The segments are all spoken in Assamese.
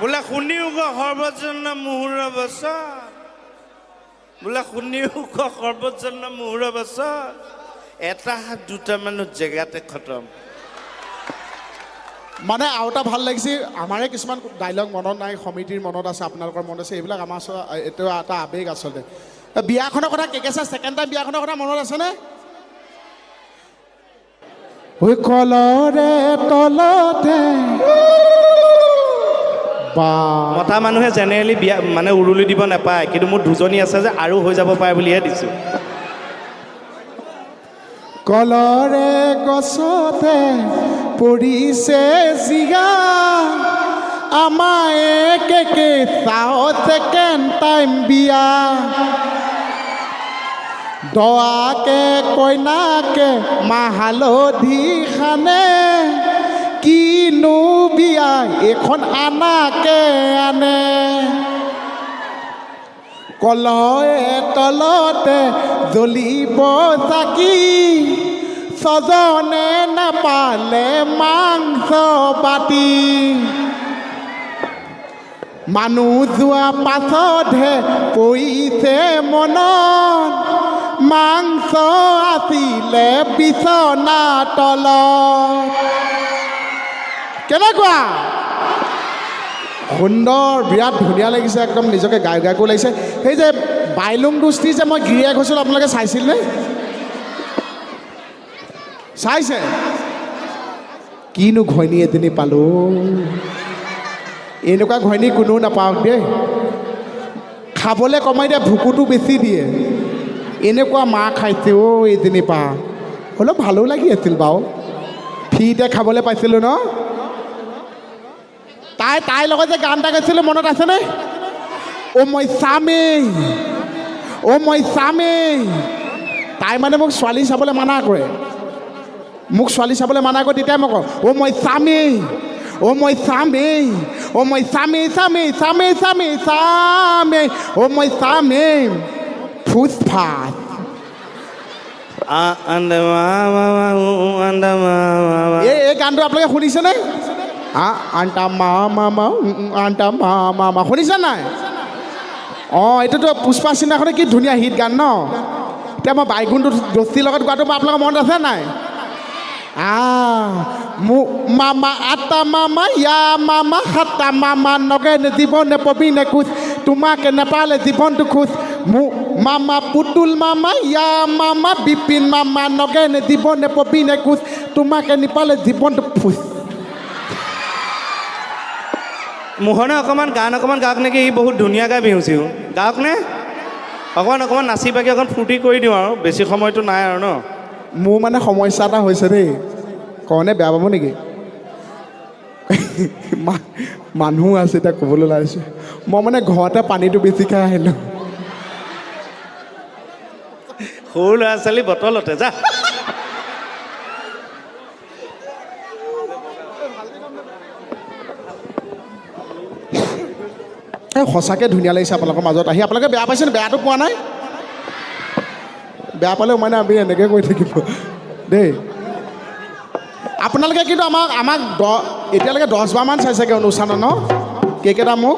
বোলে শুনিও ক সৰ্বজন্য মুহুৰ বচন বোলে শুনিও ক সৰ্বজন্য মুহুৰ বচন এটা হাত দুটা মানুহ জেগাতে খতম মানে আৰু এটা ভাল লাগিছে আমাৰে কিছুমান ডাইলগ মনত নাই সমিতিৰ মনত আছে আপোনালোকৰ মনত আছে এইবিলাক আমাৰ এইটো এটা আৱেগ আচলতে বিয়াখনৰ কথা কেকেছা ছেকেণ্ড টাইম বিয়াখনৰ কথা মনত আছেনে ঐ কলৰে তলতে মতা মানুহে জেনেৰেলি বিয়া মানে উৰুলি দিব নাপায় কিন্তু মোৰ দুজনী আছে যে আৰু হৈ যাব পাৰে বুলিহে দিছোঁ কলৰে গছতে পৰিছে জিগা আমাৰ একে চাও ছেকেণ্ড টাইম বিয়া দৱাকে কইনাকে মাহালধি খানে কিনো বিয়া এখন আনাকে আনে কলয়ে তলতে জ্বলিব চাকি ছজনে নাপালে মাংস বাটি মানুহ যোৱা পাছতহে পৰিছে মনত মাংস আছিলে বিচনা তলত কেনেকুৱা সুন্দৰ বিৰাট ধুনীয়া লাগিছে একদম নিজকে গাই গাইকো লাগিছে সেই যে বাইলুং দুষ্টি যে মই গিৰিয়েক হৈছিলোঁ আপোনালোকে চাইছিলনে চাইছে কিনো ঘৈণী এজনী পালোঁ এনেকুৱা ঘৈণী কোনেও নাপাওক দেই খাবলৈ কমাই দিয়ে ভুকুটো বেছি দিয়ে এনেকুৱা মাৰ খাইছে অ' এজনী পা অলপ ভালো লাগি আছিল বাৰু ফ্ৰীতে খাবলৈ পাইছিলোঁ ন তাইৰ লগত যে গান এটা গাইছিলোঁ মনত আছেনে অ' মই চামেই তাই মানে মোক ছোৱালী চাবলৈ মানা কৰে মোক ছোৱালী চাবলৈ মানা কৰে তেতিয়াই মই কওঁ অ' মই চামেই অ' মই চামেই অ' মই চামেই অ' মই চামেই ফুচফাচ এই গানটো আপোনালোকে শুনিছেনে আন্টা মা শুনিছে নাই অঁ এইটোতো পুষ্পা চিনেমাখনে কি ধুনীয়া হিট গান ন এতিয়া মই বাইগুণটো দস্তিৰ লগত গোৱাটো মই আপোনালোকৰ মনত আছে নাই মামা আটা মামা ইয়া মামা হাতা মামা নগেনে জীৱনে পবিনে খোজ তোমাকে নেপালে জীৱনটো খোজ মামা পুতুল মামা ইয়া মামা বিপিন মামা নগেনে জীৱনে পবিনে খোজ তোমাকে নেপালে জীৱনটো খোজ মোহনে অকণমান গান অকণমান গাওক নেকি ই বহুত ধুনীয়া গাই বিহু চিহু গাওক নে অকণমান নাচি বাগি অকণ ফূৰ্তি কৰি দিওঁ আৰু বেছি সময়টো নাই আৰু ন মোৰ মানে সমস্যা এটা হৈছে দেই কওঁনে বেয়া পাব নেকি মানুহ আছে এতিয়া ক'বলৈ ওলাইছোঁ মই মানে ঘৰতে পানীটো বেছি খাই আহিলোঁ সৰু ল'ৰা ছোৱালী বটলতে যা এই সঁচাকৈ ধুনীয়া লাগিছে আপোনালোকৰ মাজত আহি আপোনালোকে বেয়া পাইছেনে বেয়াটো পোৱা নাই বেয়া পালেও মানে আমি এনেকৈ কৈ থাকিব দেই আপোনালোকে কিন্তু আমাক এতিয়ালৈকে 10বাৰমান চাইছেগৈ অনুষ্ঠানত ন কেইকেইটা মোক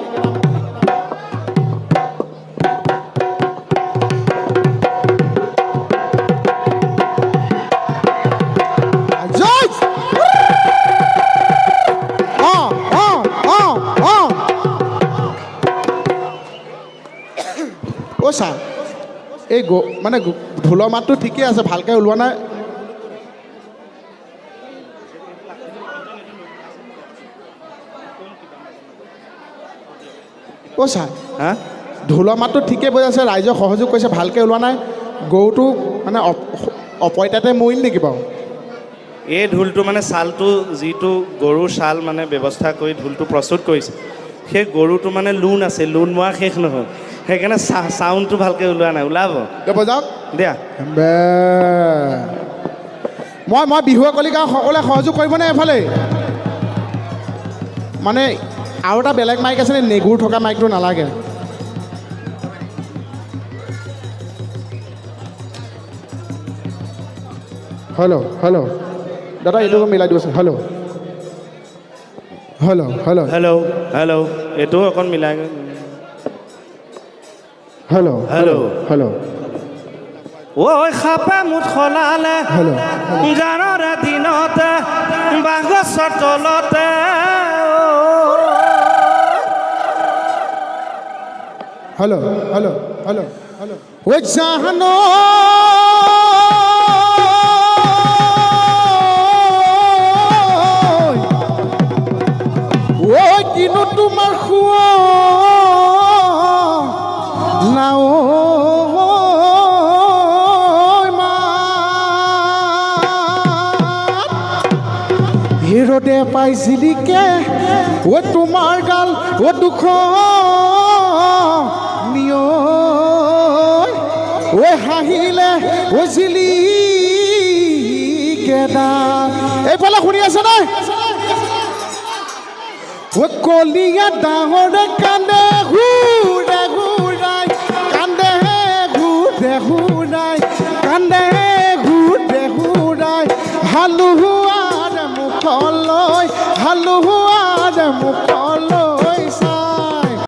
অ' ছাৰ এই মানে ঢোলৰ মাতটো ঠিকেই আছে ভালকৈ ওলোৱা নাই অ' ছাৰ হা ঢোলৰ মাতটো ঠিকেই বজাই আছে ৰাইজক সহযোগ কৰিছে ভালকৈ ওলোৱা নাই গৰুটো মানে অপইতাতে মৰিল নেকি বাৰু এই ঢোলটো মানে ছালটো যিটো গৰুৰ ছাল মানে ব্যৱস্থা কৰি ঢোলটো প্ৰস্তুত কৰিছে সেই গৰুটো মানে লোন আছে লোন মৰা শেষ নহয় সেইকাৰণে চাউণ্ডটো ভালকৈ ওলোৱা নাই ওলাব বজাওক দিয়া মই বিহু কলিকা সকলোৱে সহযোগ কৰিবনে এফালে মানে আৰু এটা বেলেগ মাইক আছেনে নেগুৰ থকা মাইকটো নালাগে হেল্ল' দাদা এইটো মিলাই দিবচোন hello' hello' hello' hello' hello' এইটো অকণ মিলাই হেল্ল' হেল্ল' হেল্ল' ঐ সাপে মুঠ সলালে হেল্ল' জানৰে দিনতে বাঁহগছৰ তলতে হেল্ল' হেল্ল' হেল্ল' হেল্ল' ঐ জানো ঐ কিনো তোমাৰ শুৱা নাও হিৰদে পাইছিলিকে ঐ তোমাৰ গাল ঐ দুখ নিয় ঐ হাঁহিলে ঐ জিলিকেদা এইফালে শুনি আছে নাই ঐ কলীয়া ডাঙৰে কান্দে ঘূৰে ঘূৰাই কান্দে ঘূৰে ঘূৰাই কান্দে ঘূৰে ঘূৰাই হালুহুৱাৰে মুখলৈ হালুহুৱাৰে মুখ